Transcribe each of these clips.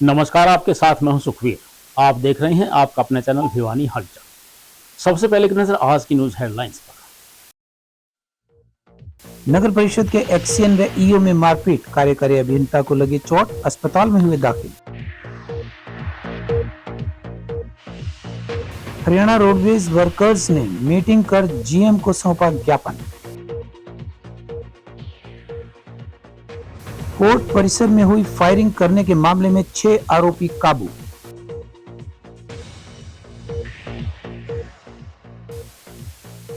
नमस्कार, आपके साथ मैं हूं सुखवीर। आप देख रहे हैं आपका अपना चैनल भिवानी हलचल। सबसे पहले की नजर आज की न्यूज हेडलाइंस पर। नगर परिषद के एक्सीएन व ईओ में मारपीट, कार्यकारी अभियंता को लगी चोट, अस्पताल में हुए दाखिल। हरियाणा रोडवेज वर्कर्स ने मीटिंग कर जीएम को सौंपा ज्ञापन। कोर्ट परिसर में हुई फायरिंग करने के मामले में 6 आरोपी काबू।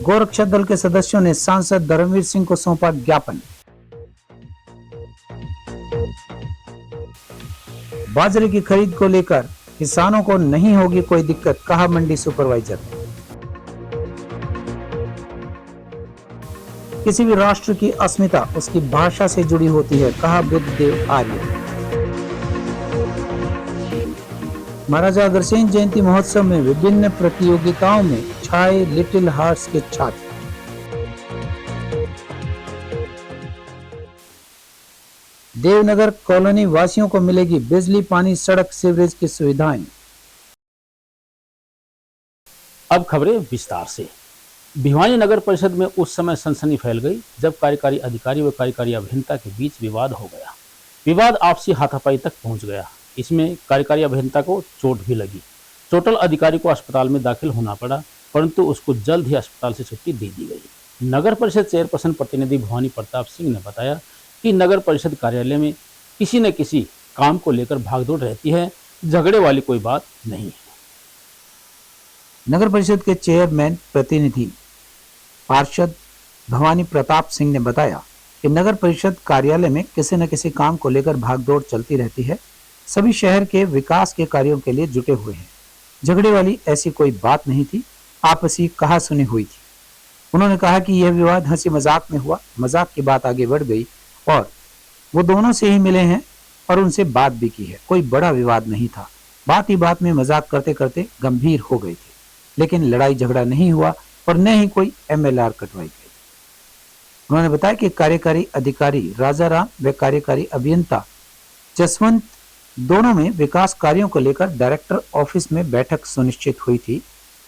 गोरक्षा दल के सदस्यों ने सांसद धर्मवीर सिंह को सौंपा ज्ञापन। बाजरे की खरीद को लेकर किसानों को नहीं होगी कोई दिक्कत, कहा मंडी सुपरवाइजर। किसी भी राष्ट्र की अस्मिता उसकी भाषा से जुड़ी होती है, कहा बुद्धदेव आर्य। महाराजा अग्रसेन जयंती महोत्सव में विभिन्न प्रतियोगिताओं में छाए लिटिल हार्ट्स के छात्र। देवनगर कॉलोनी वासियों को मिलेगी बिजली, पानी, सड़क, सीवरेज की सुविधाएं। अब खबरें विस्तार से। भिवानी नगर परिषद में उस समय सनसनी फैल गई जब कार्यकारी अधिकारी व कार्यकारी अभियंता के बीच विवाद हो गया। विवाद आपसी हाथापाई तक पहुंच गया। इसमें कार्यकारी अभियंता को चोट भी लगी। चोटिल अधिकारी को अस्पताल में दाखिल होना पड़ा, परंतु उसको जल्द ही अस्पताल से छुट्टी दे दी गई। नगर परिषद चेयरपर्सन प्रतिनिधि भवानी प्रताप सिंह ने बताया कि नगर परिषद कार्यालय में किसी न किसी काम को लेकर भागदौड़ रहती है, झगड़े वाली कोई बात नहीं है। नगर परिषद के चेयरमैन प्रतिनिधि पार्षद भवानी प्रताप सिंह ने बताया कि नगर परिषद कार्यालय में किसी न किसी काम को लेकर भागदौड़ चलती रहती है। सभी शहर के विकास के कार्यों के लिए जुटे हुए हैं। झगड़े वाली ऐसी कोई बात नहीं थी, आपसी कहासुनी हुई थी। उन्होंने कहा कि यह विवाद हंसी मजाक में हुआ, मजाक की बात आगे बढ़ गई और वो दोनों से ही मिले हैं और उनसे बात भी की है। कोई बड़ा विवाद नहीं था। बात ही बात में मजाक करते करते गंभीर हो गए थे, लेकिन लड़ाई झगड़ा नहीं हुआ और न ही कोई एमएलआर कटवाई गई। उन्होंने बताया कि कार्यकारी अधिकारी राजाराम व कार्यकारी अभियंता जसवंत दोनों में विकास कार्यों को लेकर डायरेक्टर ऑफिस में बैठक सुनिश्चित हुई थी।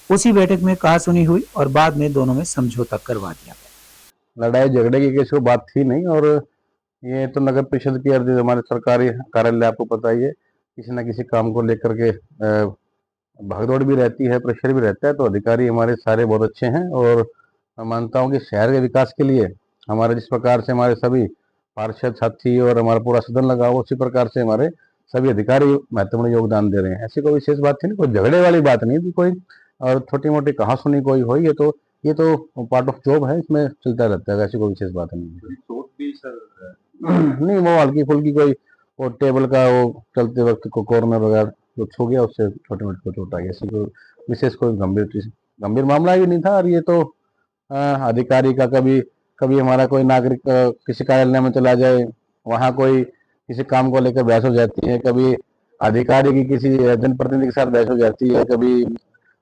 उसी बैठक में कहासुनी हुई और बाद में दोनों में समझौता करवा दिया गया। लड़ाई झगड़े की किसी को बात थी नहीं। और ये तो नगर परिषद की अर्जी, हमारे सरकारी कार्यालय आपको पता ही है, किसी न किसी काम को लेकर के भागदौड़ भी रहती है, प्रेशर भी रहता है। तो अधिकारी हमारे सारे बहुत अच्छे हैं और मैं मानता हूँ कि शहर के विकास के लिए हमारे जिस प्रकार से हमारे सभी पार्षद साथी और हमारा पूरा सदन लगा हुआ, उसी प्रकार से हमारे सभी अधिकारी महत्वपूर्ण योगदान दे रहे हैं। ऐसी कोई विशेष बात थी नहीं, कोई झगड़े वाली बात नहीं थी कोई। और छोटी मोटी कहासुनी कोई हो, ये तो पार्ट ऑफ जॉब है, इसमें चलता रहता है। ऐसी कोई विशेष बात नहीं है। चोट भी सर नहीं, वो हल्की फुल्की कोई वो टेबल का वो चलते वक्त को कॉर्नर वगैरह जो छू गया, उससे छोटे मोटे को चोट आई। ऐसी कोई विशेष कोई गंभीर मामला ही नहीं था। और ये तो अधिकारी का कभी हमारा कोई नागरिक किसी कार्यालय में चला जाए, वहाँ कोई किसी काम को लेकर बहस हो जाती है, कभी अधिकारी की किसी जनप्रतिनिधि के साथ बहस हो जाती है, कभी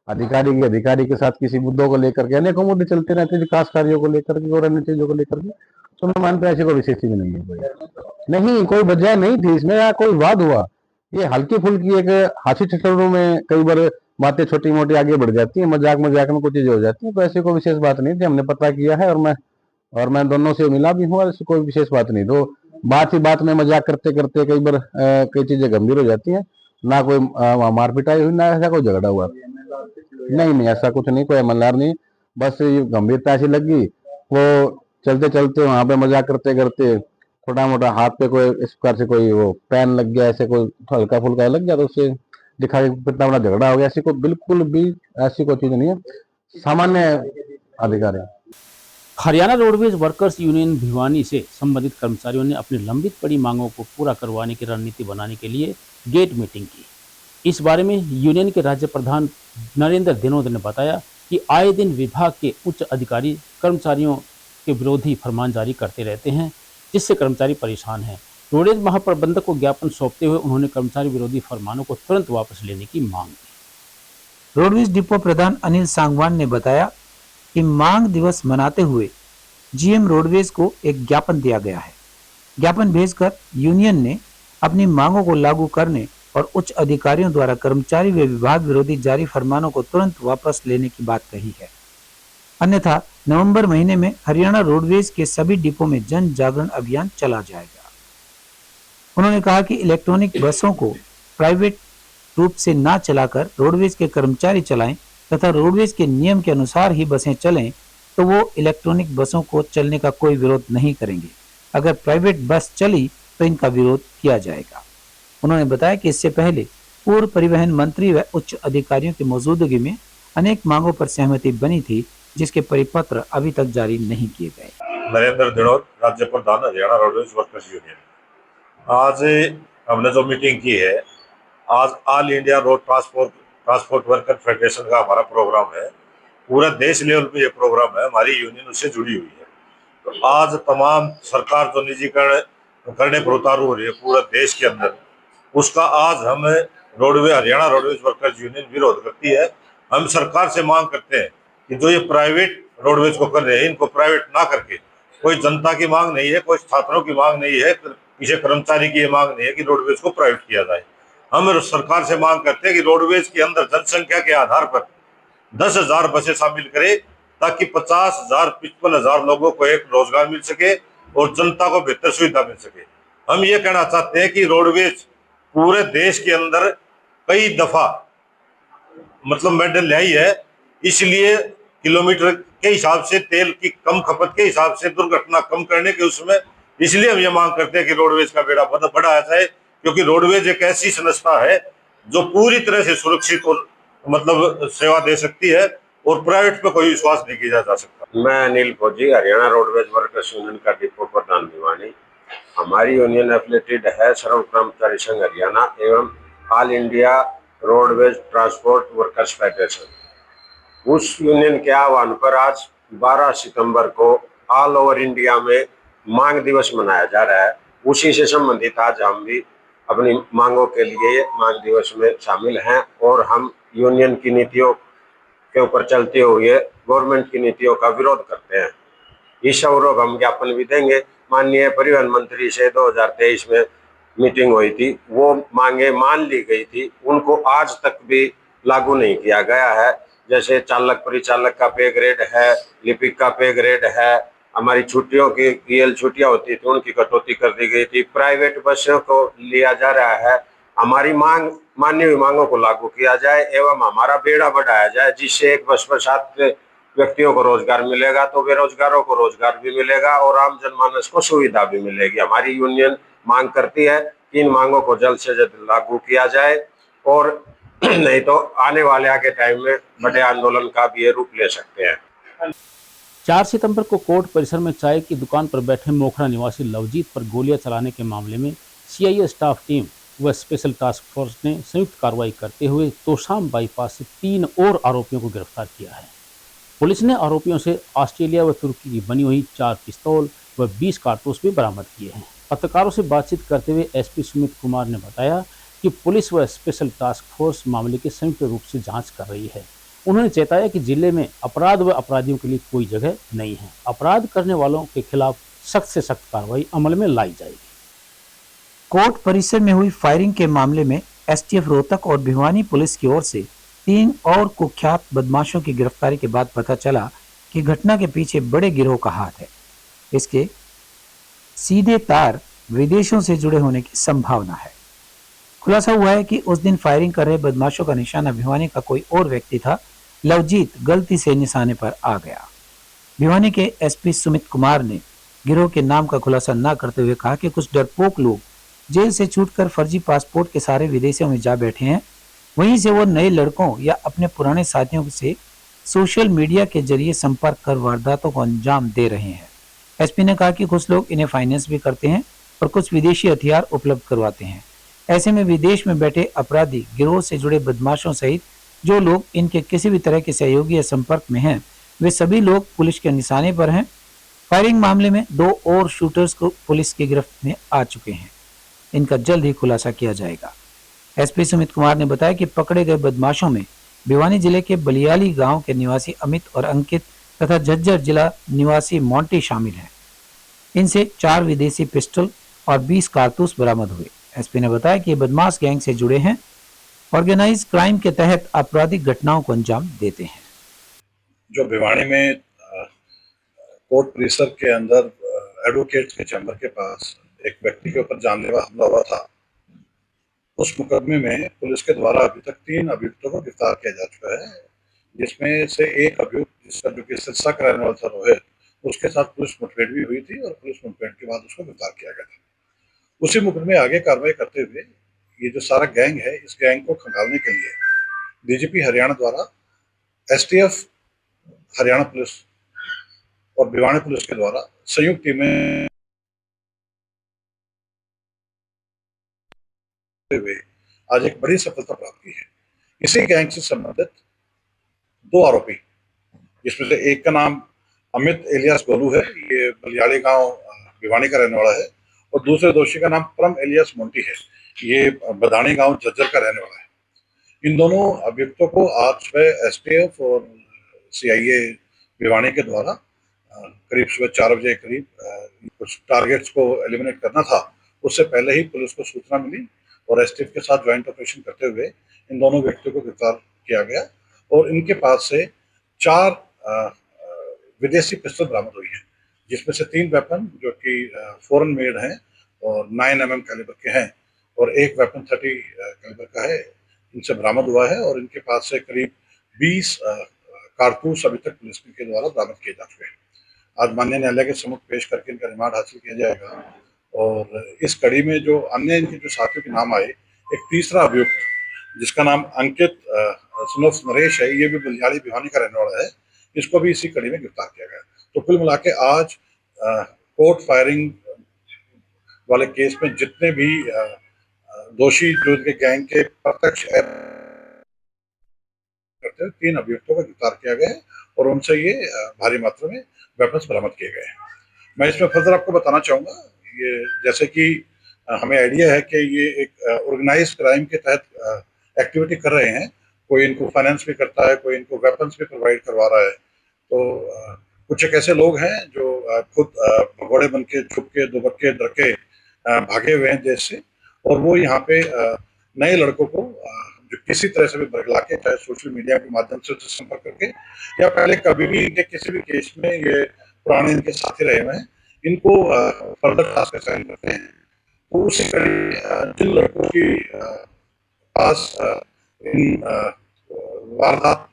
अधिकारी के साथ किसी मुद्दों को लेकर के अनेकों मुद्दे चलते रहते हैं, विकास कार्यों को लेकर के और अन्य चीजों को लेकर के। तो मैं मानता हूँ ऐसी कोई विशेष चीज नहीं है। कोई वजह नहीं थी इसमें, या कोई वाद हुआ। ये हल्की फुल्की एक हाथी ठिठुरों में कई बार बातें छोटी मोटी आगे बढ़ जाती है, मजाक में कुछ चीजें हो जाती है। तो ऐसी कोई विशेष बात नहीं थी, हमने पता किया है और मैं दोनों से मिला भी हूँ और ऐसी कोई विशेष बात नहीं। तो बात ही बात में मजाक करते करते कई बार कई चीजें गंभीर हो जाती हैं। ना कोई मारपिटाई हुई, ना ऐसा कोई झगड़ा हुआ। नहीं, ऐसा कुछ नहीं, कोई एमएलआर नहीं। बस ये गंभीरता ऐसी लगी, वो चलते चलते वहां पे मजाक करते करते छोटा मोटा हाथ पे कोई इस प्रकार से कोई वो पैन लग गया, ऐसे कोई हल्का फुल्का लग गया, तो उससे दिखा कितना बड़ा झगड़ा हो गया। ऐसी कोई बिल्कुल भी ऐसी कोई चीज नहीं है, सामान्य अधिकारी। Haryana roadways workers union Bhiwani से संबंधित कर्मचारियों ने अपनी लंबित पड़ी मांगों को पूरा करवाने की रणनीति बनाने के लिए गेट मीटिंग की। इस बारे में यूनियन के राज्य प्रधान नरेंद्र दिनोद ने बताया कि आए दिन विभाग के उच्च अधिकारी कर्मचारियों के विरोधी फरमान जारी करते रहते हैं, जिससे कर्मचारी परेशान हैं। रोडवेज महाप्रबंधक को ज्ञापन सौंपते हुए उन्होंने कर्मचारी विरोधी फरमानों को तुरंत वापस लेने की मांग की। रोडवेज डिपो प्रधान अनिल सांगवान ने बताया कि मांग दिवस मनाते हुए जीएम रोडवेज को एक ज्ञापन दिया गया है। ज्ञापन भेजकर यूनियन ने अपनी मांगों को लागू करने और उच्च अधिकारियों द्वारा कर्मचारी व विभाग विरोधी जारी फरमानों को तुरंत वापस लेने की बात कही है। अन्यथा नवंबर महीने में हरियाणा रोडवेज के सभी डिपो में जन जागरण अभियान चला जाएगा। उन्होंने कहा कि इलेक्ट्रॉनिक बसों को प्राइवेट रूप से ना चलाकर रोडवेज के कर्मचारी चलाएं तथा रोडवेज के नियम के अनुसार ही बसें चलें तो वो इलेक्ट्रॉनिक बसों को चलने का कोई विरोध नहीं करेंगे। अगर प्राइवेट बस चली तो इनका विरोध किया जाएगा। उन्होंने बताया कि इससे पहले पूर्व परिवहन मंत्री व उच्च अधिकारियों की मौजूदगी में अनेक मांगों पर सहमति बनी थी, जिसके परिपत्र अभी तक जारी नहीं किए गए। नरेंद्र दिनोद, राज्य प्रधान हरियाणा रोडवेज वर्कर्स यूनियन। आज हमने जो मीटिंग की है, आज all India road transport worker federation का हमारा प्रोग्राम है। पूरा देश लेवल पे ये प्रोग्राम है, हमारी यूनियन उससे जुड़ी हुई है। तो आज तमाम सरकार जो निजीकरण करने पर उतारू हो रही है पूरा देश के अंदर, उसका आज हम हरियाणा रोडवेज वर्कर्स यूनियन विरोध करती है। हम सरकार से मांग करते हैं कि जो ये प्राइवेट रोडवेज को कर रहे हैं, इनको प्राइवेट ना करके, कोई जनता की मांग नहीं है, कोई छात्रों की मांग नहीं है, किसी कर्मचारी की ये मांग नहीं है कि रोडवेज को प्राइवेट किया जाए। हम सरकार से मांग करते हैं कि रोडवेज के अंदर जनसंख्या के आधार पर 10,000 बसें शामिल करे ताकि 50,000 55,000 लोगों को एक रोजगार मिल सके और जनता को बेहतर सुविधा मिल सके। हम ये कहना चाहते हैं कि रोडवेज पूरे देश के अंदर कई दफा मेडल लाई है, इसलिए किलोमीटर के हिसाब से, तेल की कम खपत के हिसाब से, दुर्घटना कम करने के उसमें, इसलिए हम ये मांग करते हैं कि रोडवेज का बेड़ा बढ़ाया जाए, क्योंकि रोडवेज एक ऐसी संस्था है जो पूरी तरह से सुरक्षित और सेवा दे सकती है और प्राइवेट पे कोई विश्वास नहीं किया जा सकता। मैं अनिल फौजी, हरियाणा रोडवेज वर्कर्स यूनियन का डिपो प्रधान भिवानी। हमारी यूनियन एफिलेटेड है सर्व कर्मचारी संघ हरियाणा एवं all India roadways transport workers federation. उस यूनियन के आह्वान पर आज 12 सितंबर को ऑल ओवर इंडिया में मांग दिवस मनाया जा रहा है। उसी से संबंधित आज हम भी अपनी मांगों के लिए मांग दिवस में शामिल हैं और हम यूनियन की नीतियों के ऊपर चलते हुए गवर्नमेंट की नीतियों का विरोध करते हैं। इस अवरोध हम ज्ञापन भी देंगे। माननीय परिवहन मंत्री से 2023 में मीटिंग हुई थी, वो मांगे मान ली गई थी, उनको आज तक भी लागू नहीं किया गया है। जैसे चालक परिचालक का पे ग्रेड है, लिपिक का पे ग्रेड है, हमारी छुट्टियों की ईएल छुट्टियां होती थी उनकी कटौती कर दी गई थी, प्राइवेट बसों को लिया जा रहा है। हमारी मांग, मान्य हुई मांगों को लागू किया जाए एवं हमारा बेड़ा बढ़ाया जाए, जिससे एक बस पर 7 व्यक्तियों को रोजगार मिलेगा तो बेरोजगारों को रोजगार भी मिलेगा और आम जनमानस को सुविधा भी मिलेगी। हमारी यूनियन मांग करती है कि इन मांगों को जल्द से जल्द लागू किया जाए और नहीं तो आने वाले आगे टाइम में बड़े आंदोलन का भी ये रूप ले सकते हैं। 4 सितंबर को कोर्ट परिसर में चाय की दुकान पर बैठे मोखरा निवासी लवजीत पर गोलियां चलाने के मामले में सीआईए स्टाफ टीम व स्पेशल टास्क फोर्स ने संयुक्त कार्रवाई करते हुए तोशाम बाईपास से 3 और आरोपियों को गिरफ्तार किया है। पुलिस ने आरोपियों से ऑस्ट्रेलिया व तुर्की की बनी हुई 4 पिस्तौल व 20 कारतूस भी बरामद किए हैं। पत्रकारों से बातचीत करते हुए एसपी सुमित कुमार ने बताया कि पुलिस व स्पेशल टास्क फोर्स मामले की संयुक्त रूप से जांच कर रही है। उन्होंने चेताया कि जिले में अपराध व अपराधियों के लिए कोई जगह नहीं है। अपराध करने वालों के खिलाफ सख्त से सख्त कार्रवाई अमल में लाई जाएगी। कोर्ट परिसर में हुई फायरिंग के मामले में एसटीएफ रोहतक और भिवानी पुलिस की ओर से 3 और कुख्यात बदमाशों की गिरफ्तारी के बाद पता चला कि घटना के पीछे बड़े गिरोह का हाथ है। इसके सीधे तार विदेशों से जुड़े होने की संभावना है। खुलासा हुआ है कि उस दिन फायरिंग कर रहे बदमाशों का निशाना भिवानी का कोई और व्यक्ति था। लवजीत गलती से निशाने पर आ गया। भिवानी के एसपी सुमित कुमार ने गिरोह के नाम का खुलासा न करते हुए कहा कि कुछ डरपोक लोग जेल से छूटकर फर्जी पासपोर्ट के सहारे विदेशों में जा बैठे हैं। वहीं से वो नए लड़कों या अपने पुराने साथियों से सोशल मीडिया के जरिए संपर्क कर वारदातों को अंजाम दे रहे हैं। एसपी ने कहा कि कुछ लोग इन्हें फाइनेंस भी करते हैं और कुछ विदेशी हथियार उपलब्ध करवाते हैं। ऐसे में विदेश में बैठे अपराधी गिरोह से जुड़े बदमाशों सहित जो लोग इनके किसी भी तरह के सहयोगी या संपर्क में हैं, वे सभी लोग पुलिस के निशाने पर हैं। फायरिंग मामले में 2 और शूटर्स को पुलिस की गिरफ्त में आ चुके हैं। इनका जल्द ही खुलासा किया जाएगा। एसपी सुमित कुमार ने बताया कि पकड़े गए बदमाशों में भिवानी जिले के बलियाली गांव के निवासी अमित और अंकित तथा झज्जर जिला निवासी मोंटी शामिल हैं। इनसे 4 विदेशी पिस्टल और 20 कारतूस बरामद हुए। एसपी ने बताया कि ये बदमाश गैंग से जुड़े हैं, ऑर्गेनाइज क्राइम के तहत आपराधिक घटनाओं को अंजाम देते हैं। जो भिवानी में कोर्ट परिसर के अंदर एडवोकेट्स के चैम्बर के पास एक व्यक्ति के ऊपर जानलेवा हमला हुआ था, उस मुकदमे में पुलिस के द्वारा अभी तक 3 अभियुक्तों को गिरफ्तार किया जा चुका है, जिसमें से एक अभियुक्त जिसका जो कि सिरसा का रहने वाला था रोहित, उसके साथ पुलिस मुठभेड़ भी हुई थी और पुलिस मुठभेड़ के बाद उसको गिरफ्तार किया गया था। उसी मुकदमे में आगे कार्रवाई करते हुए ये जो सारा गैंग है, इस गैंग को खंगालने के लिए डीजीपी हरियाणा द्वारा एसटीएफ हरियाणा पुलिस और भिवानी पुलिस के द्वारा संयुक्त टीमें हुए आज एक बड़ी सफलता प्राप्त की है। इसी गैंग से संबंधित 2 आरोपी, जिसमें से एक का नाम अमित एलियास गोलू है, ये बलियाड़ी गांव भिवानी का रहने वाला है, और दूसरे दोषी का नाम परम एलियास मोंटी है, ये बदाणी गांव झज्जर का रहने वाला है। इन दोनों अभियुक्तों को आज सुबह एसटीएफ और सीआईए भिवानी के द्वारा करीब सुबह 4 बजे करीब कुछ टारगेट्स को एलिमिनेट करना था, उससे पहले ही पुलिस को सूचना मिली और एसटीएफ के साथ ज्वाइंट ऑपरेशन करते हुए इन दोनों व्यक्तियों को गिरफ्तार किया गया और इनके पास से 4 विदेशी पिस्टल बरामद हुई हैं, जिसमें से 3 वेपन जो कि फॉरेन मेड हैं और 9mm कैलिबर के हैं और एक वेपन 30 कैलिबर का है, इनसे बरामद हुआ है और इनके पास से करीब 20 कारतूस अभी तक पुलिस के द्वारा बरामद किए जा चुके हैं। आज माननीय न्यायालय के सम्मुख पेश करके इनका रिमांड हासिल किया जाएगा और इस कड़ी में जो अन्य इनके जो साथियों के नाम आए, एक तीसरा अभियुक्त जिसका नाम अंकित सनोफ नरेश है, ये भी बलियाड़ी भिवानी का रहने वाला है, इसको भी इसी कड़ी में गिरफ्तार किया गया। तो कुल मिला के आज कोर्ट फायरिंग वाले केस में जितने भी दोषी जो इनके गैंग के प्रत्यक्ष करते हुए 3 अभियुक्तों को गिरफ्तार किया गया है और उनसे ये भारी मात्रा में वेपन्स बरामद किए गए हैं। मैं इसमें फर्दर आपको बताना चाहूँगा, ये जैसे कि हमें आइडिया है कि ये एक ऑर्गेनाइज क्राइम के तहत एक्टिविटी कर रहे हैं, कोई इनको फाइनेंस भी करता है, कोई इनको वेपन्स भी प्रोवाइड करवा रहा है। तो कुछ एक ऐसे लोग हैं जो खुद भगोड़े बन के छुप के दुबक्के डरके भागे हुए हैं देश से, और वो यहाँ पे नए लड़कों को जो किसी तरह से भी बरगला के, चाहे सोशल मीडिया के माध्यम से संपर्क करके या पहले कभी भी इनके किसी भी केस में ये पुराने इनके साथी रहे हुए हैं, इनको फर्दर टास्क असाइन करते हैं। तो उसी कड़ी जिन लड़कों की पास इन वारदात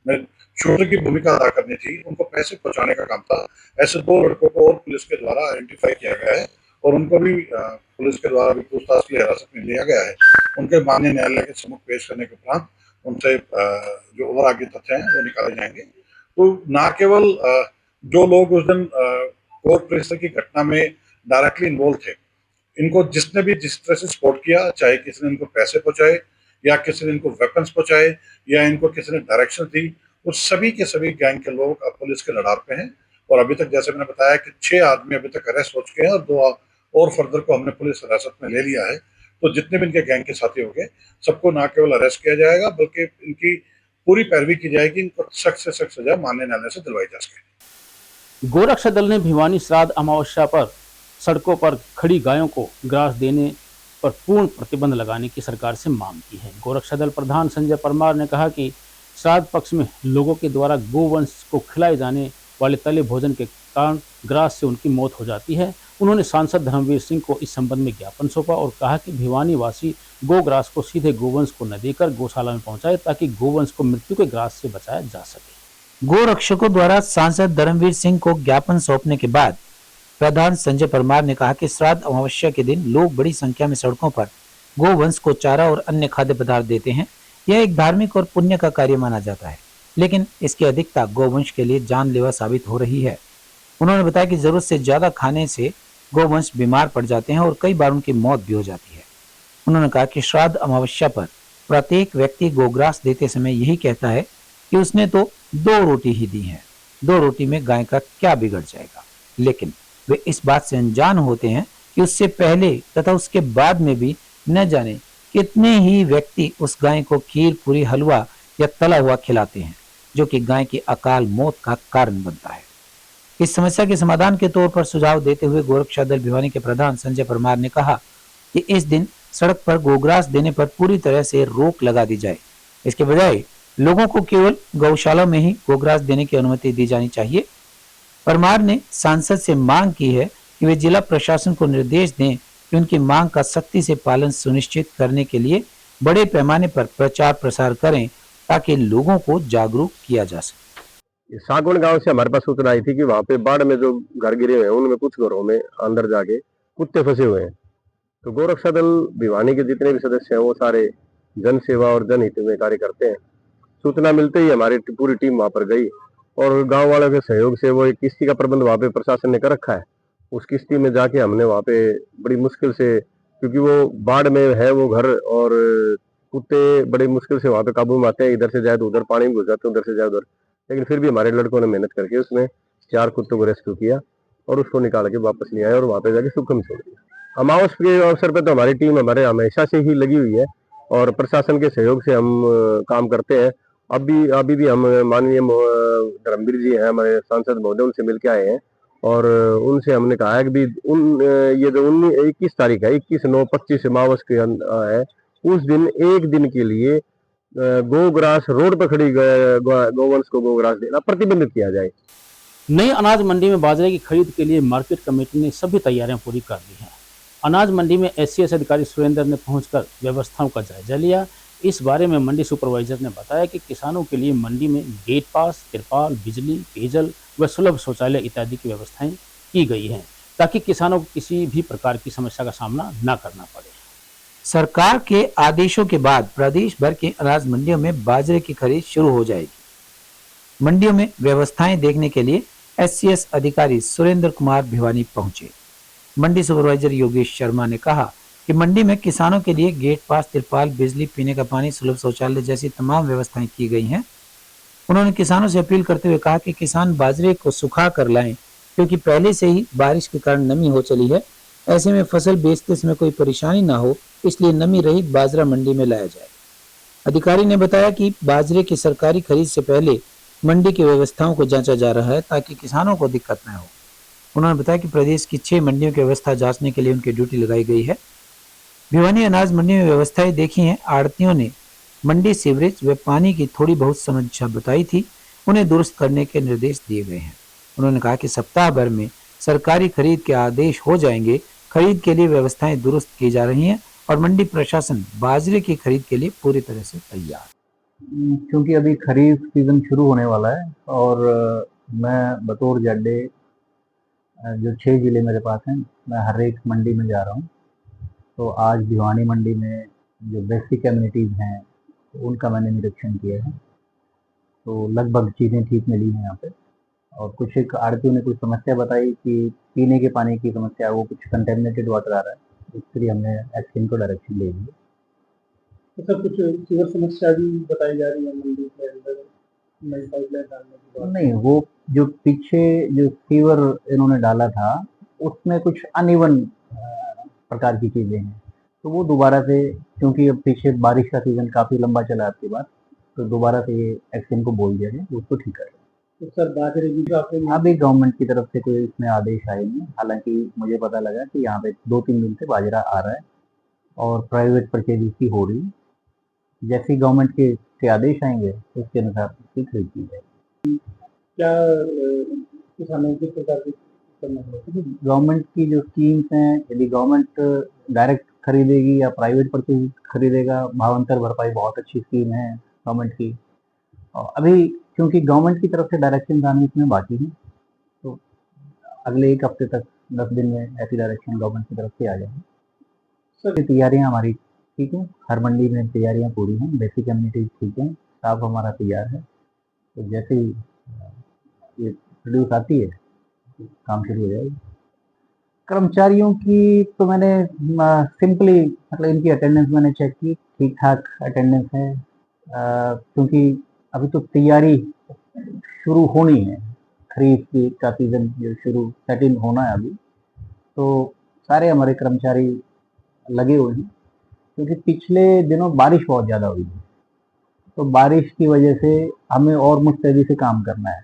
में शूटर की भूमिका अदा करनी थी, उनको पैसे पहुंचाने का काम था। ऐसे 2 लड़कों को और पुलिस के द्वारा आइडेंटिफाई किया गया है और उनको भी पुलिस के द्वारा भी पूछताछ के लिए हिरासत में लिया गया है। उनके माननीय न्यायालय के सम्मुख पेश करने के उपरांत उनसे जो और आगे तथ्य हैं वो निकाले जाएंगे। तो न केवल जो लोग उस दिन कोर्ट परिसर की घटना में डायरेक्टली इन्वॉल्व थे, इनको जिसने भी जिस तरह से सपोर्ट किया, चाहे किसी ने इनको पैसे पहुंचाए या किसी ने इनको वेपन्स पहुंचाए या इनको किसी ने डायरेक्शन दी, उस सभी के सभी गैंग के लोग अब पुलिस के रडार पे हैं और अभी तक जैसे मैंने बताया कि 6 आदमी अभी तक अरेस्ट हो चुके हैं और 2 और फर्दर को हमने पुलिस हिरासत में ले लिया है। तो जितने भी इनके गैंग के साथी होंगे सबको न केवल अरेस्ट किया जाएगा बल्कि इनकी पूरी पैरवी की जाएगी, इनको सख्त से सख्त सजा माननीय न्यायालय से दिलवाई जा सके। गोरक्षा दल ने भिवानी श्राद्ध अमावस्या पर सड़कों पर खड़ी गायों को ग्रास देने पर पूर्ण प्रतिबंध लगाने की सरकार से मांग की है। गोरक्षा दल प्रधान संजय परमार ने कहा कि श्राद्ध पक्ष में लोगों के द्वारा गोवंश को खिलाए जाने वाले तले भोजन के कारण ग्रास से उनकी मौत हो जाती है। उन्होंने सांसद धर्मवीर सिंह को इस संबंध में ज्ञापन सौंपा और कहा कि भिवानी वासी गोग्रास को सीधे गोवंश को न देकर गौशाला में पहुंचाए ताकि गोवंश को मृत्यु के ग्रास से बचाया जा सके। गोरक्षकों द्वारा सांसद धर्मवीर सिंह को ज्ञापन सौंपने के बाद प्रधान संजय परमार ने कहा कि श्राद्ध अमावस्या के दिन लोग बड़ी संख्या में सड़कों पर गोवंश को चारा और अन्य खाद्य पदार्थ देते हैं। यह एक धार्मिक और पुण्य का कार्य माना जाता है, लेकिन इसकी अधिकता गोवंश के लिए जानलेवा साबित हो रही है। उन्होंने बताया कि जरूरत से ज्यादा खाने से गोवंश बीमार पड़ जाते हैं और कई बार उनकी मौत भी हो जाती है। उन्होंने कहा कि श्राद्ध अमावस्या पर प्रत्येक व्यक्ति गोग्रास देते समय यही कहता है कि उसने तो 2 रोटी ही दी है, 2 रोटी में गाय का क्या बिगड़ जाएगा, लेकिन वे इस बात से अनजान होते हैं कि उससे पहले तथा उसके बाद में भी न जाने कितने ही व्यक्ति उस गाय को खीर, पूरी, हलवा या तला हुआ खिलाते हैं, जो कि गाय की अकाल मौत का कारण बनता है। इस समस्या के समाधान के तौर पर सुझाव देते हुए गोरक्षा दल भिवानी के प्रधान संजय परमार ने कहा कि इस दिन सड़क पर गोग्रास देने पर पूरी तरह से रोक लगा दी जाए। इसके बजाय लोगों को केवल गौशाला में ही गोग्रास देने की अनुमति दी जानी चाहिए। परमार ने सांसद से मांग की है कि वे जिला प्रशासन को निर्देश दें कि उनकी मांग का सख्ती से पालन सुनिश्चित करने के लिए बड़े पैमाने पर प्रचार प्रसार करें ताकि लोगों को जागरूक किया जा सके। सागौन गांव से हमारे पास सूचना आई थी कि वहां पे बाढ़ में जो घर गिरे हुए हैं उनमें कुछ घरों में अंदर जाके कुत्ते फंसे हुए हैं। तो गौरक्षा दल भिवानी के जितने भी सदस्य हैं वो सारे जन सेवा और जनहित में कार्य करते हैं। सूचना मिलते ही हमारी पूरी टीम वहां पर गई और गांव वालों के सहयोग से वो एक किश्ती का प्रबंध वहां पे प्रशासन ने कर रखा है। उस किश्ती में जाके हमने वहां पे बड़ी मुश्किल से, क्योंकि वो बाढ़ में है वो घर और कुत्ते बड़ी मुश्किल से वहां पे काबू में आते हैं। इधर से जाए तो उधर पानी में घुस जाते हैं, उधर से जाए उधर, लेकिन फिर भी हमारे लड़कों ने मेहनत करके उसमें 4 कुत्तों को रेस्क्यू किया और उसको निकाल के वापस ले आए और वहां पे जाके सुखम छोड़ दिया। अमावस के अवसर पे तो हमारी टीम हमारे हमेशा से ही लगी हुई है और प्रशासन के सहयोग से हम काम करते हैं। अभी भी हम माननीय धर्मवीर जी हैं हमारे सांसद महोदय, उनसे मिलके आए हैं और उनसे हमने कहा है कि भी ये जो 21 तारीख है, 21/9/25 अमावस के है, उस दिन एक दिन के लिए गोग्रास रोड पर खड़ी गौवंश को गोग्रास देना प्रतिबंधित किया जाए। नई अनाज मंडी में बाजरे की खरीद के लिए मार्केट कमेटी ने सभी तैयारियां पूरी कर ली हैं। अनाज मंडी में एससीएस अधिकारी सुरेंद्र ने पहुंचकर व्यवस्थाओं का जायजा लिया। इस बारे में मंडी सुपरवाइजर ने बताया कि किसानों के लिए मंडी में गेट पास, तिरपाल, बिजली, पेयजल व सुलभ शौचालय इत्यादि की व्यवस्थाएं की गई हैं ताकि किसानों को किसी भी प्रकार की समस्या का सामना न करना पड़े। सरकार के आदेशों के बाद प्रदेश भर के अनाज मंडियों में बाजरे की खरीद शुरू हो जाएगी। मंडियों में व्यवस्थाएं देखने के लिए एससीएस अधिकारी सुरेंद्र कुमार भिवानी पहुंचे। मंडी सुपरवाइजर योगेश शर्मा ने कहा कि मंडी में किसानों के लिए गेट पास, तिरपाल, बिजली, पीने का पानी, सुलभ शौचालय जैसी तमाम व्यवस्थाएं की गई हैं। उन्होंने किसानों से अपील करते हुए कहा कि किसान बाजरे को सुखा कर लाएं क्योंकि पहले से ही बारिश के कारण नमी हो चली है। ऐसे में फसल बेचते समय कोई परेशानी ना हो, इसलिए नमी रहित बाजरा मंडी में लाया जाए। अधिकारी ने बताया कि बाजरे की सरकारी खरीद से पहले मंडी की व्यवस्थाओं को जांचा जा रहा है ताकि किसानों को दिक्कत न हो। उन्होंने बताया कि प्रदेश की 6 मंडियों की व्यवस्था जांचने के लिए उनकी ड्यूटी लगाई गई है। भिवानी अनाज मंडी में व्यवस्थाएं देखी हैं। आड़तियों ने मंडी सीवरेज व पानी की थोड़ी बहुत समस्या बताई थी, उन्हें दुरुस्त करने के निर्देश दिए गए हैं। उन्होंने कहा कि सप्ताह भर में सरकारी खरीद के आदेश हो जाएंगे। खरीद के लिए व्यवस्थाएं दुरुस्त की जा रही हैं और मंडी प्रशासन बाजरे की खरीद के लिए पूरी तरह से तैयार। क्योंकि अभी खरीफ सीजन शुरू होने वाला है और मैं बतौर जड्डे जो 6 जिले मेरे पास हैं, मैं हर एक मंडी में जा रहा हूँ। तो आज भिवानी मंडी में जो बेसिक कम्युनिटीज़ हैं उनका मैंने निरीक्षण किया है। तो लगभग चीज़ें ठीक मिली हैं यहाँ पे और कुछ एक आड़तियों ने कुछ समस्या बताई कि पीने के पानी की समस्या, वो कुछ कंटेमिनेटेड वाटर आ रहा है, इसके लिए हमने एक्शन को डायरेक्शन ले ली। तो सर कुछ सीवर समस्या भी बताई जा रही है मंडी के अंदर नई पाइपलाइन डालने के बाद? नहीं, वो जो पीछे जो सीवर इन्होंने डाला था उसमें कुछ अनइवन प्रकार की चीज़ें हैं, तो वो दोबारा से, क्योंकि अब पीछे बारिश का सीजन काफ़ी लंबा चला आपके बाद, तो दोबारा से ये एक्शन को बोल दिया है, उसको ठीक करें। तो सर बाजरे की जो आपने अभी गवर्नमेंट की तरफ से कोई इसमें आदेश आए नहीं। हालांकि मुझे पता लगा कि यहाँ पे 2-3 दिन से बाजरा आ रहा है और प्राइवेट परचेज की हो रही है। जैसे गवर्नमेंट के आदेश आएंगे उसके अनुसार उसकी खरीद की जाएगी। क्या किसानों की प्रकार की करना होगा? गवर्नमेंट की जो स्कीम्स हैं, यदि गवर्नमेंट डायरेक्ट खरीदेगी या प्राइवेट परचेज खरीदेगा, भावांतर भरपाई बहुत अच्छी स्कीम है गवर्नमेंट की। और अभी क्योंकि गवर्नमेंट की तरफ से डायरेक्शन आने इसमें बाकी है, तो अगले 1 हफ्ते तक 10 दिन में ऐसी डायरेक्शन गवर्नमेंट की तरफ से आ जाएगी। सर तैयारियां हमारी ठीक है, हर मंडी में तैयारियां पूरी हैं, बेसिक कम्युनिटीज ठीक है, स्टाफ हमारा तैयार है। तो जैसे ही ये प्रोड्यूस आती है काम शुरू हो जाएगा। कर्मचारियों की तो मैंने सिंपली मतलब इनकी अटेंडेंस मैंने चेक की, ठीक ठाक अटेंडेंस है। क्योंकि अभी तो तैयारी शुरू होनी है, खरीफ की का सीजन जो शुरू सेट इन होना है अभी, तो सारे हमारे कर्मचारी लगे हुए हैं। क्योंकि पिछले दिनों बारिश बहुत ज़्यादा हुई है, तो बारिश की वजह से हमें और मुस्तैदी से काम करना है।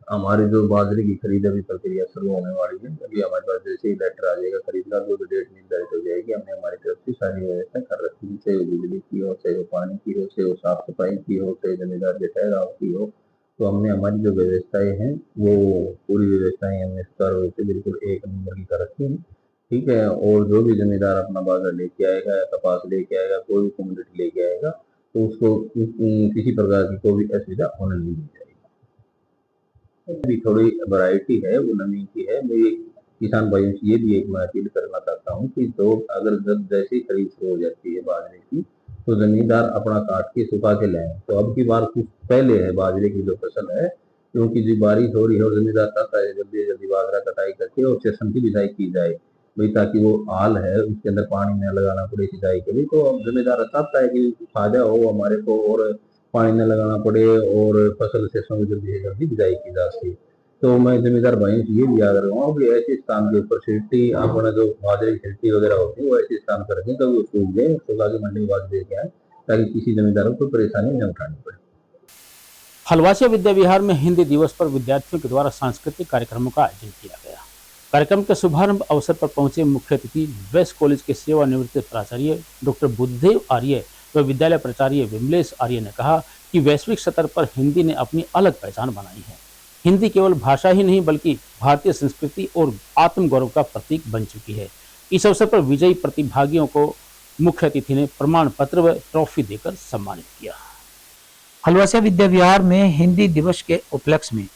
हमारी जो बाजरे की खरीद अभी प्रक्रिया शुरू होने वाली है। अभी हमारे पास जैसे ही लेटर आ जाएगा खरीद का, जो डेट निर्धारित हो जाएगी, हमने हमारी तरफ से सारी व्यवस्था कर रखी है, चाहे वो बिजली की हो, चाहे वो पानी की हो, चाहे वो साफ सफाई की हो, चाहे जमींदार के ठहराव की हो। तो हमने हमारी जो व्यवस्थाएं हैं वो पूरी व्यवस्थाएं हमने सुचारू रूप से बिल्कुल एक नंबर की कर रखी है। ठीक है, और जो भी जमींदार अपना बाजार लेके आएगा या कपास लेके आएगा, कोई भी कम्युनिटी लेके आएगा, तो उसको किसी प्रकार की कोई भी असुविधा होने नहीं दी जाएगी। भी थोड़ी वैरायटी है वो नमी की है। मेरी किसान भाइयों से ये भी एक मैं अपील करना चाहता हूँ कि जो अगर जब जैसे ही खरीद शुरू हो जाती है बाजरे की, तो जमींदार अपना काट के सुखा के लाए। तो अब की बार कुछ पहले है बाजरे की जो फसल है, क्योंकि जो बारिश हो रही है और जमींदार चाहता है जल्दी जल्दी बाजरा कटाई करके और सेशन की बिजाई की जाए भाई, ताकि वो आल है उसके अंदर पानी न लगाना पड़े सिंचाई के लिए। तो अब जमींदार चाहता है कि फायदा हो हमारे को और पानी न लगाना पड़े और फसल सेशन की जल्दी से जल्दी बिजाई की जा सके। तो मैं जमींदार भाइयों से ये भी याद रखूंगा कि ऐसे स्थान के ऊपर सिल्टी अपना जो बाजरे की सिल्टी वगैरह होती है वो ऐसे स्थान पर रखें कभी वो सूख जाए, सुखा के मंडी में बाजरे लेके आए, ताकि किसी जमींदारों को परेशानी न उठानी पड़े। हलवासिया विद्या विहार में हिंदी दिवस पर विद्यार्थियों के द्वारा सांस्कृतिक कार्यक्रमों का आयोजन किया गया। कार्यक्रम के शुभारंभ अवसर पर पहुंचे मुख्य अतिथि वेस्ट कॉलेज के सेवानिवृत्त प्राचार्य डॉक्टर बुद्धदेव आर्य व विद्यालय प्राचार्य विमलेश आर्य ने कहा कि वैश्विक स्तर पर हिंदी ने अपनी अलग पहचान बनाई है। हिंदी केवल भाषा ही नहीं बल्कि भारतीय संस्कृति और आत्मगौरव का प्रतीक बन चुकी है। इस अवसर पर विजयी प्रतिभागियों को मुख्य अतिथि ने प्रमाण पत्र व ट्रॉफी देकर सम्मानित किया। हलवासिया विद्या विहार में हिंदी दिवस के उपलक्ष्य में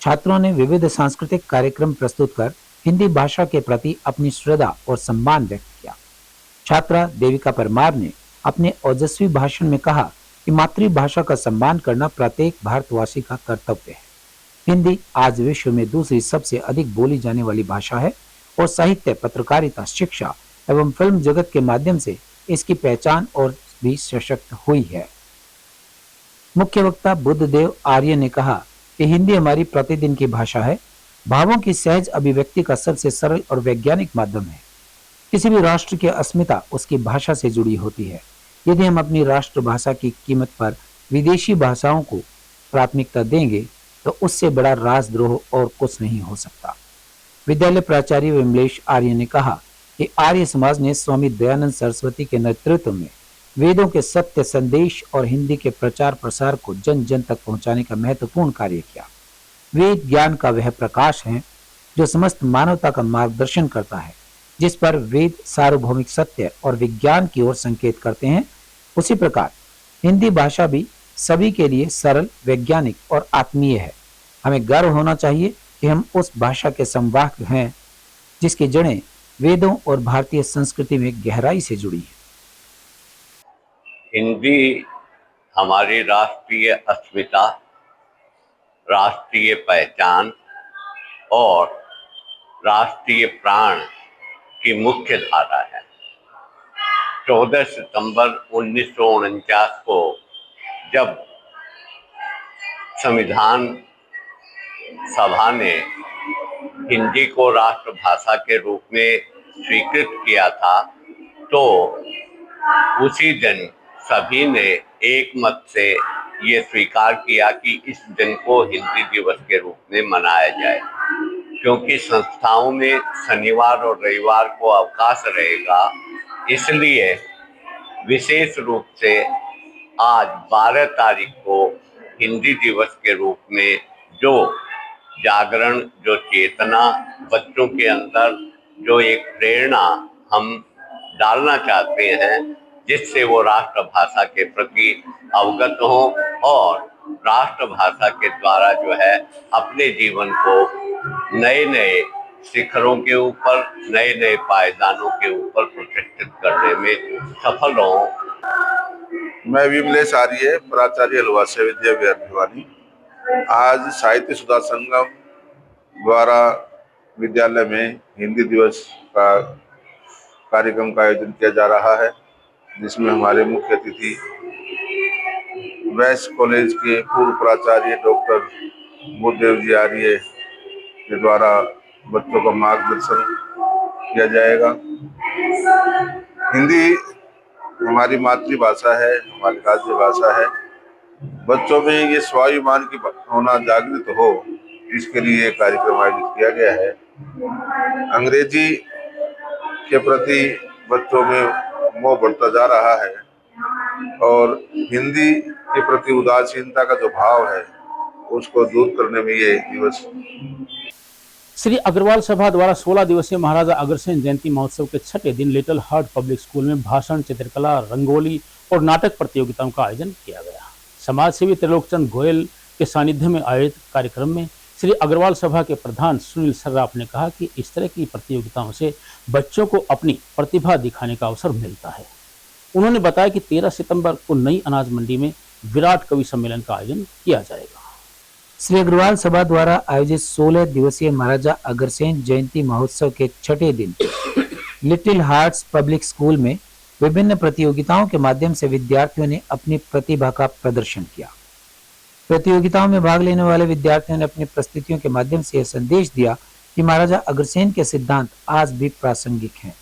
छात्रों ने विविध सांस्कृतिक कार्यक्रम प्रस्तुत कर हिंदी भाषा के प्रति अपनी श्रद्धा और सम्मान व्यक्त किया। छात्रा देविका परमार ने अपने ओजस्वी भाषण में कहा कि मातृभाषा का सम्मान करना प्रत्येक भारतवासी का कर्तव्य है। हिंदी आज विश्व में दूसरी सबसे अधिक बोली जाने वाली भाषा है और साहित्य, पत्रकारिता, शिक्षा एवं फिल्म जगत के माध्यम से इसकी पहचान और भी सशक्त हुई है। मुख्य वक्ता बुद्धदेव आर्य ने कहा कि हिंदी हमारी प्रतिदिन की भाषा है, भावों की सहज अभिव्यक्ति का सबसे सरल और वैज्ञानिक माध्यम है। किसी भी राष्ट्र की अस्मिता उसकी भाषा से जुड़ी होती है। यदि हम अपनी राष्ट्रभाषा की कीमत पर विदेशी भाषाओं को प्राथमिकता देंगे तो उससे बड़ा राजद्रोह और कुछ नहीं हो सकता। विद्यालय प्राचार्य विमलेश आर्य ने कहा कि आर्य समाज ने स्वामी दयानंद सरस्वती के नेतृत्व में वेदों के सत्य संदेश और हिंदी के प्रचार प्रसार को जन जन तक पहुंचाने का महत्वपूर्ण कार्य किया। वेद ज्ञान का वह प्रकाश है जो समस्त मानवता का मार्गदर्शन करता है। जिस पर वेद सार्वभौमिक सत्य और विज्ञान की ओर संकेत करते हैं, उसी प्रकार हिंदी भाषा भी सभी के लिए सरल, वैज्ञानिक और आत्मीय है। हमें गर्व होना चाहिए कि हम उस भाषा के संवाहक हैं जिसकी जड़ें वेदों और भारतीय संस्कृति में गहराई से जुड़ी है। हिंदी हमारी राष्ट्रीय अस्मिता, राष्ट्रीय पहचान और राष्ट्रीय प्राण की मुख्य धारा है। 14 सितंबर 1949 को जब संविधान सभा ने हिंदी को राष्ट्रभाषा के रूप में स्वीकृत किया था, तो उसी दिन सभी ने एक मत से ये स्वीकार किया कि इस दिन को हिंदी दिवस के रूप में मनाया जाए। क्योंकि संस्थाओं में शनिवार और रविवार को अवकाश रहेगा, इसलिए विशेष रूप से आज 12 तारीख को हिंदी दिवस के रूप में जो जागरण, जो चेतना बच्चों के अंदर, जो एक प्रेरणा हम डालना चाहते हैं, जिससे वो राष्ट्रभाषा के प्रति अवगत हों और राष्ट्रभाषा के द्वारा जो है अपने जीवन को नए नए शिखरों के ऊपर, नए नए पायदानों के ऊपर प्रतिष्ठित करने में सफल हों। मैं विमलेश आर्य, प्राचार्य हलवासिया विद्या विहार भिवानी। आज साहित्य सुधार संगम द्वारा विद्यालय में हिंदी दिवस का कार्यक्रम का आयोजन किया जा रहा है, जिसमें हमारे मुख्य अतिथि वेस्ट कॉलेज के पूर्व प्राचार्य डॉक्टर बुद्धदेव जी आर्य के द्वारा बच्चों का मार्गदर्शन किया जाएगा। हिंदी हमारी मातृभाषा है, हमारी राज्य भाषा है। बच्चों में ये स्वाभिमान की होना जागृत हो, इसके लिए कार्यक्रम आयोजित किया गया है। अंग्रेजी के प्रति बच्चों में मोह बढ़ता जा रहा है और हिंदी के प्रति उदासीनता का जो भाव है उसको दूर करने में ये दिवस। श्री अग्रवाल सभा द्वारा 16 दिवसीय महाराजा अग्रसेन जयंती महोत्सव के छठे दिन लिटिल हार्ट पब्लिक स्कूल में भाषण, चित्रकला, रंगोली और नाटक प्रतियोगिताओं का आयोजन किया गया। समाज सेवी त्रिलोकचंद गोयल के सानिध्य में आयोजित कार्यक्रम में श्री अग्रवाल सभा के प्रधान सुनील सर्राफ ने कहा कि इस तरह की प्रतियोगिताओं से बच्चों को अपनी प्रतिभा दिखाने का अवसर मिलता है। उन्होंने बताया कि 13 सितंबर को नई अनाज मंडी में विराट कवि सम्मेलन का आयोजन किया जाएगा। श्री अग्रवाल सभा द्वारा आयोजित 16 दिवसीय महाराजा अग्रसेन जयंती महोत्सव के छठे दिन लिटिल हार्ट्स पब्लिक स्कूल में विभिन्न प्रतियोगिताओं के माध्यम से विद्यार्थियों ने अपनी प्रतिभा का प्रदर्शन किया। प्रतियोगिताओं में भाग लेने वाले विद्यार्थियों ने अपनी प्रस्तुतियों के माध्यम से यह संदेश दिया कि महाराजा अग्रसेन के सिद्धांत आज भी प्रासंगिक हैं।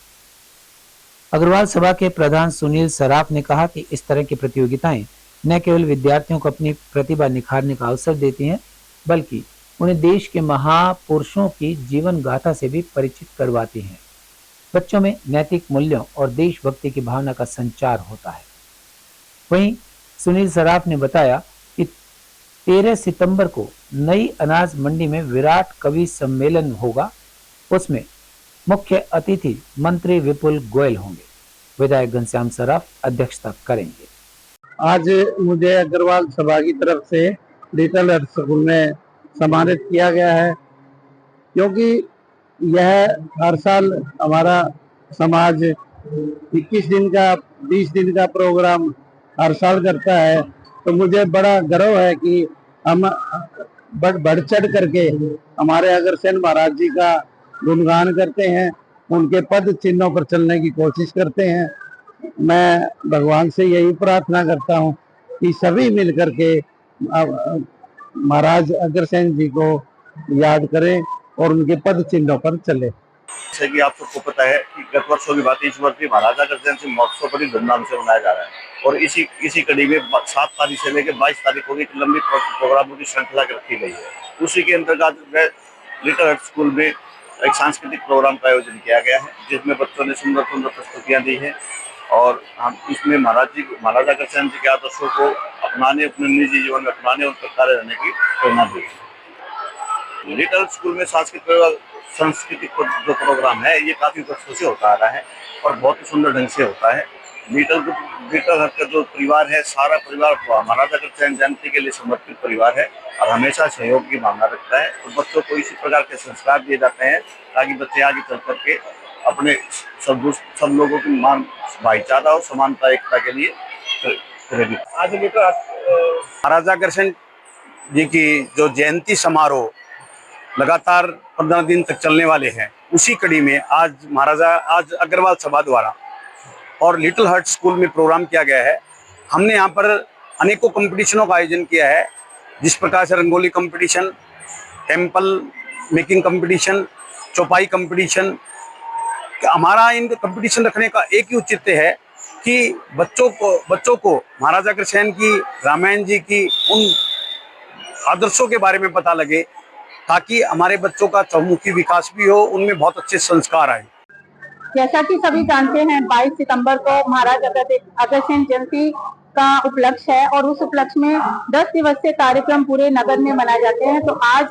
अग्रवाल सभा के प्रधान सुनील सराफ ने कहा कि इस तरह की प्रतियोगिताएं न केवल विद्यार्थियों को अपनी प्रतिभा निखारने का अवसर देती हैं, बल्कि उन्हें देश के महापुरुषों की जीवन गाथा से भी परिचित करवाती हैं। बच्चों में नैतिक मूल्यों और देशभक्ति की भावना का संचार होता है। वहीं सुनील सराफ ने बताया कि 13 सितंबर को नई अनाज मंडी में विराट कवि सम्मेलन होगा। उसमें मुख्य अतिथि मंत्री विपुल गोयल होंगे। विधायक घनश्याम सराफ अध्यक्षता करेंगे। आज मुझे अग्रवाल सभा की तरफ से लिटिल हार्ट स्कूल में सम्मानित किया गया है, क्योंकि यह हर साल हमारा समाज 21 दिन का 20 दिन का प्रोग्राम हर साल करता है। तो मुझे बड़ा गर्व है कि हम बढ़ चढ़ करके हमारे अग्रसेन महाराज जी का गुणगान करते हैं, उनके पद चिन्हों पर चलने की कोशिश करते हैं। मैं भगवान से यही प्रार्थना करता हूँ कि सभी मिलकर के महाराज अग्रसेन जी को याद करें और उनके पद चिन्हों पर चले। जैसे कि आप सबको पता है कि गत वर्षों की बात इस वर्ष भी महाराजा अग्रसेन जयंती महोत्सव बड़ी धूमधाम से मनाया जा रहा है और इसी कड़ी में 7 तारीख से लेकर 22 तारीख को एक लंबी प्रोग्रामों की श्रृंखला रखी गई है। उसी के अंतर्गत लिटिल हार्ट स्कूल में एक सांस्कृतिक प्रोग्राम का आयोजन किया गया है, जिसमें बच्चों ने सुंदर सुंदर प्रस्तुतियाँ दी हैं और हम इसमें महाराजा अग्रसेन जी के आदर्शों को अपनाने, अपने निजी जीवन में अपनाने और कार्य रहने की प्रेरणा दी। लिटिल हार्ट स्कूल में सांस्कृतिक जो प्रोग्राम है ये काफी वर्षों से होता आ रहा है और बहुत ही सुंदर ढंग से होता है। लिटिल हार्ट का जो परिवार है, सारा परिवार महाराजा अग्रसेन जयंती के लिए समर्पित परिवार है और हमेशा सहयोग की भावना रखता है और बच्चों को इसी प्रकार के संस्कार दिए जाते हैं ताकि बच्चे आगे चल करके अपने सब लोगों की भाईचारा और समानता एकता के लिए प्रेरित। आज महाराजा अग्रसेन जी की जो जयंती समारोह लगातार 15 दिन तक चलने वाले हैं, उसी कड़ी में आज अग्रवाल सभा द्वारा और लिटिल हार्ट स्कूल में प्रोग्राम किया गया है। हमने यहाँ पर अनेकों कंपटीशनों का आयोजन किया है, जिस प्रकार से rangoli competition, temple making competition, चौपाई कंपटीशन। हमारा इन कंपटीशन रखने का एक ही औचित्य है कि बच्चों को महाराजा अग्रसेन की, रामायण जी की उन आदर्शों के बारे में पता लगे, ताकि हमारे बच्चों का चौमुखी विकास भी हो, उनमें बहुत अच्छे संस्कार आए। जैसा कि सभी जानते हैं 22 सितंबर को महाराजा अग्रसेन जयंती का उपलक्ष्य है और उस उपलक्ष्य में 10 दिवसीय कार्यक्रम पूरे नगर में मनाए जाते हैं। तो आज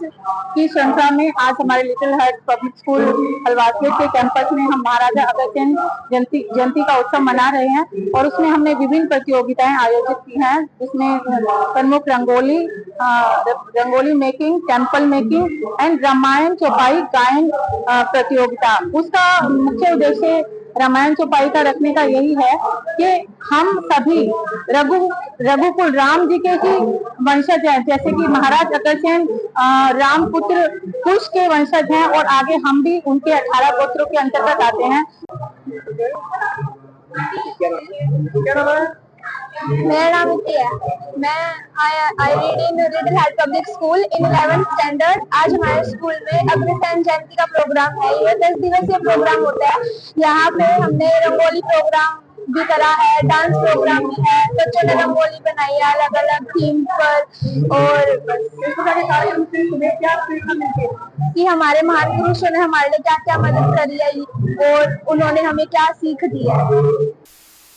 की श्रृंखला में आज हमारे लिटिल हार्ट पब्लिक स्कूल हलवासगेट के कैंपस में हम महाराजा अग्रसेन जयंती का उत्सव मना रहे हैं और उसमें हमने विभिन्न प्रतियोगिताएं आयोजित की हैं, जिसमें प्रमुख rangoli making, temple making and Ramayana चौपाई गायन प्रतियोगिता। उसका मुख्य उद्देश्य रामायण चौपाई का रखने का यही है कि हम सभी रघुकुल राम जी के ही वंशज हैं, जैसे कि महाराज अग्रसेन रामपुत्र कुश के वंशज हैं और आगे हम भी उनके 18 गोत्रों के अंतर्गत आते हैं। मेरा नाम है, मैं I read in little heart public school in 11th standard. आज हमारे स्कूल में अग्रसेन जयंती का प्रोग्राम है। ये 10 दिवसीय प्रोग्राम होता है। यहाँ पे हमने रंगोली प्रोग्राम भी करा है, डांस प्रोग्राम भी है, बच्चों ने रंगोली बनाई है अलग अलग थीम पर। और कि हमारे महान पुरुषों ने हमारे लिए क्या क्या मदद करी है और उन्होंने हमें क्या सीख दी है।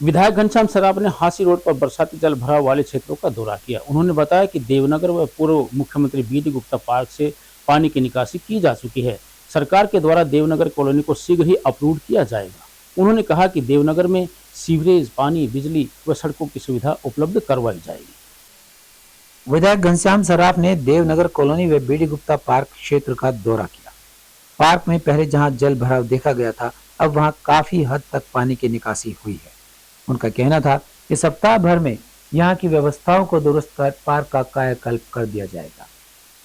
विधायक घनश्याम सराफ ने हांसी रोड पर बरसाती जल भराव वाले क्षेत्रों का दौरा किया। उन्होंने बताया कि देवनगर व पूर्व मुख्यमंत्री बीडी गुप्ता पार्क से पानी की निकासी की जा चुकी है। सरकार के द्वारा देवनगर कॉलोनी को शीघ्र ही अप्रूव किया जाएगा। उन्होंने कहा कि देवनगर में सीवरेज, पानी, बिजली व सड़कों की सुविधा उपलब्ध करवाई जाएगी। विधायक घनश्याम सराफ ने देवनगर कॉलोनी व बीडी गुप्ता पार्क क्षेत्र का दौरा किया। पार्क में पहले जहां जल भराव देखा गया था, अब वहां काफी हद तक पानी की निकासी हुई है। उनका कहना था कि सप्ताह भर में यहाँ की व्यवस्थाओं को दुरुस्त कर पार्क का कायाकल्प कर दिया जाएगा।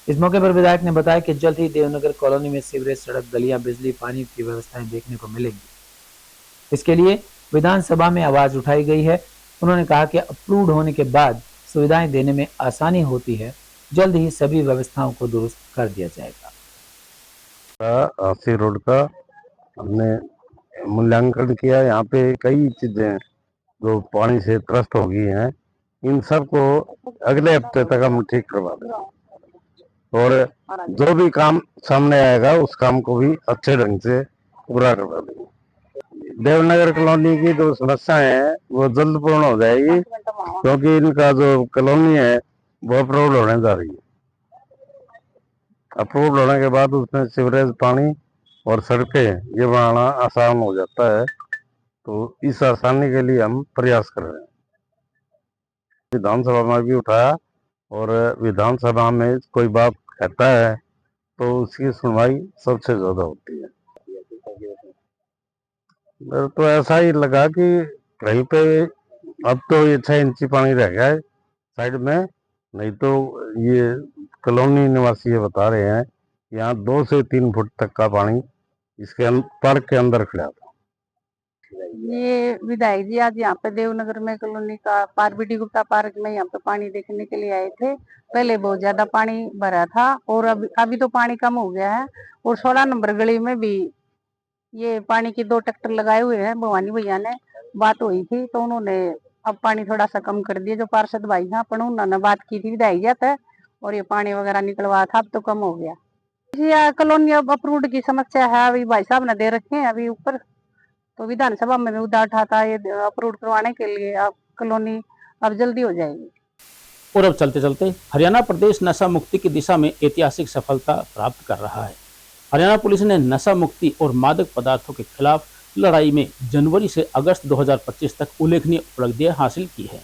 इस मौके पर विधायक ने बताया कि जल्द ही देवनगर कॉलोनी में सीवरेज, सड़क, गलियां, बिजली, पानी की व्यवस्थाएं देखने को मिलेंगी। इसके लिए विधानसभा में आवाज उठाई गई है। उन्होंने कहा कि अप्रूव्ड होने के बाद सुविधाएं देने में आसानी होती है। जल्द ही सभी व्यवस्थाओं को दुरुस्त कर दिया जाएगा। हांसी रोड का हमने मूल्यांकन किया। यहाँ पे कई चीजें जो पानी से त्रस्त हो गई हैं, इन सब को अगले हफ्ते तक हम ठीक करवा देंगे और जो भी काम सामने आएगा उस काम को भी अच्छे ढंग से पूरा करवा देंगे। देवनगर कॉलोनी की जो समस्याएं हैं वो जल्द पूर्ण हो जाएगी, क्योंकि इनका जो कॉलोनी है वो अप्रूव होने जा रही है। अप्रूव होने के बाद उसमें सीवरेज, पानी और सड़कें ये बनाना आसान हो जाता है। तो इस आसानी के लिए हम प्रयास कर रहे हैं। विधानसभा में भी उठाया और विधानसभा में कोई बात कहता है तो उसकी सुनवाई सबसे ज्यादा होती है। मेरे तो ऐसा ही लगा कि कहीं पे अब तो ये 6 इंची पानी रह गया है साइड में, नहीं तो ये कॉलोनी निवासी ये बता रहे हैं यहाँ 2 से 3 फुट तक का पानी इसके पार्क के अंदर खड़ा था। ये विधायक जी आज यहाँ पे देवनगर में कॉलोनी का पार्क, बीडी गुप्ता पार्क में यहाँ पे पानी देखने के लिए आए थे। पहले बहुत ज्यादा पानी भरा था और अभी तो पानी कम हो गया है। और 16 नंबर गली में भी ये पानी की 2 ट्रैक्टर लगाए हुए हैं। भवानी भैया ने बात हुई थी तो उन्होंने अब पानी थोड़ा सा कम कर दिया। जो पार्षद भाई था अपन उन्होंने बात की थी विधायक जी तक और ये पानी वगैरह निकलवा था, अब तो कम हो गया। कॉलोनी अब अप्रूव्ड की समस्या है, अभी भाई साहब ने दे रखे हैं अभी ऊपर, तो विधानसभा में मुद्दा उठा था ये अप्रूव करवाने के लिए। अब कॉलोनी अब जल्दी हो जाएगी। और अब चलते चलते हरियाणा प्रदेश नशा मुक्ति की दिशा में ऐतिहासिक सफलता प्राप्त कर रहा है। हरियाणा पुलिस ने नशा मुक्ति और मादक पदार्थों के खिलाफ लड़ाई में जनवरी से अगस्त 2025 तक उल्लेखनीय उपलब्धियां हासिल की है।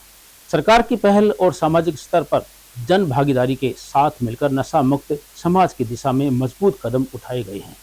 सरकार की पहल और सामाजिक स्तर पर जन भागीदारी के साथ मिलकर नशा मुक्त समाज की दिशा में मजबूत कदम उठाए गए हैं।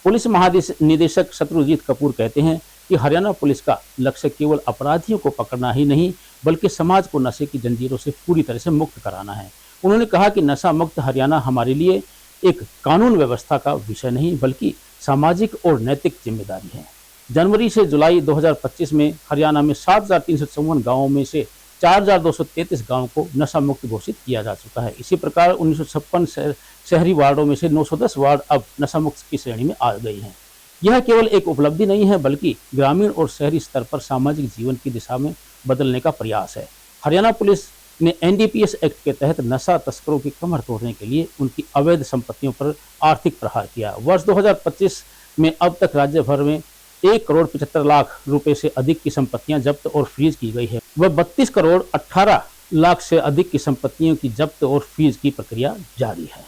पुलिस महानिदेशक शत्रुजीत कपूर कहते हैं कि हरियाणा पुलिस का लक्ष्य केवल अपराधियों को पकड़ना ही नहीं, बल्कि समाज को नशे की जंजीरों से पूरी तरह से मुक्त कराना है। उन्होंने कहा कि नशा मुक्त हरियाणा हमारे लिए एक कानून व्यवस्था का विषय नहीं, बल्कि सामाजिक और नैतिक जिम्मेदारी है। जनवरी से जुलाई 2025 में हरियाणा में 7,354 गाँवों में से 4,233 गाँव को नशा मुक्त घोषित किया जा चुका है। इसी प्रकार 1956 शहरी वार्डों में से 910 वार्ड अब नशा मुक्त की श्रेणी में आ गई हैं। यह केवल एक उपलब्धि नहीं है, बल्कि ग्रामीण और शहरी स्तर पर सामाजिक जीवन की दिशा में बदलने का प्रयास है। हरियाणा पुलिस ने NDPS एक्ट के तहत नशा तस्करों की कमर तोड़ने के लिए उनकी अवैध संपत्तियों पर आर्थिक प्रहार किया। वर्ष 2025 में अब तक राज्य भर में 1 करोड़ 75 लाख रुपए से अधिक की संपत्तियां जब्त और फ्रीज की गई है। वह 32 करोड़ 18 लाख से अधिक की संपत्तियों की जब्त और फ्रीज की प्रक्रिया जारी है।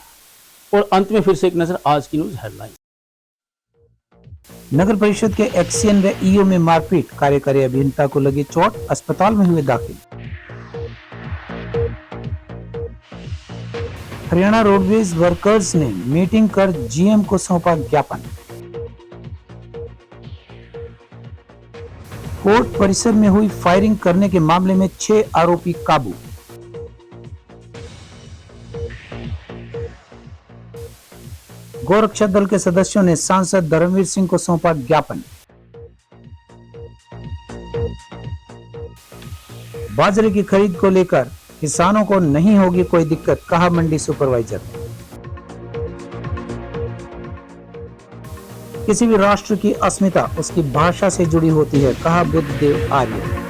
और अंत में फिर से एक नजर आज की न्यूज हेडलाइन। नगर परिषद के एक्सियन व ईओ में मारपीट, कार्यकारी अभियंता को लगी चोट, अस्पताल में हुए दाखिल। हरियाणा रोडवेज वर्कर्स ने मीटिंग कर जीएम को सौंपा ज्ञापन। कोर्ट परिसर में हुई फायरिंग करने के मामले में 6 आरोपी काबू। गोरक्षा दल के सदस्यों ने सांसद धर्मवीर सिंह को सौंपा ज्ञापन। बाजरे की खरीद को लेकर किसानों को नहीं होगी कोई दिक्कत, कहा मंडी सुपरवाइजर। किसी भी राष्ट्र की अस्मिता उसकी भाषा से जुड़ी होती है, कहा बुद्धदेव आर्य।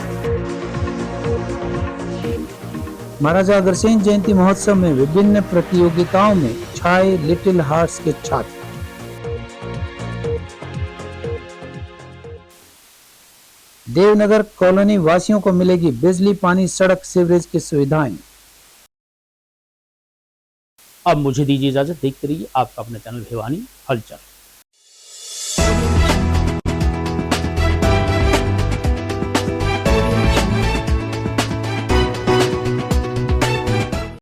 महाराजा अग्रसेन जयंती महोत्सव में विभिन्न प्रतियोगिताओं में छाए लिटिल हार्ट्स के छात्र। देवनगर कॉलोनी वासियों को मिलेगी बिजली, पानी, सड़क, सीवरेज की सुविधाएं। अब मुझे दीजिए इजाजत। देखते रहिए आपका अपना चैनल भिवानी हलचल।